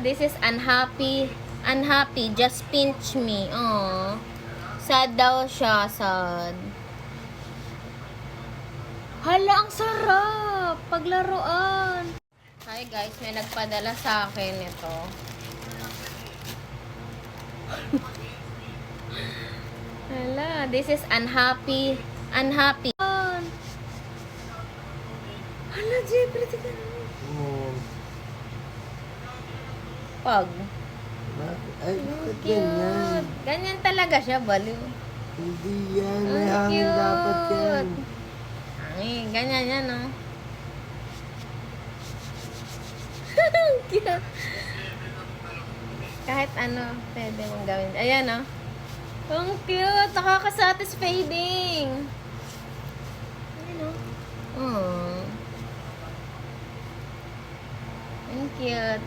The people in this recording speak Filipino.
This is unhappy. Unhappy. Just pinch me. Oh. Sad daw siya. Sad. Hala, ang sarap. Paglaruan. Hi guys, may nagpadala sa akin ito. Hala, this is unhappy. Unhappy. Hala, Jeffrey, tika naman. Pag. Ay, bakit ganyan? Ganyan talaga siya, baliw. Hindi yan. May Ang hangin cute. dapat yan. Ay, ganyan yan, no? Ang cute. Kahit ano, pwede mong gawin. Ayan, no? Ang cute. Nakaka-satisfying. Ayan, no? Oh. Ang cute.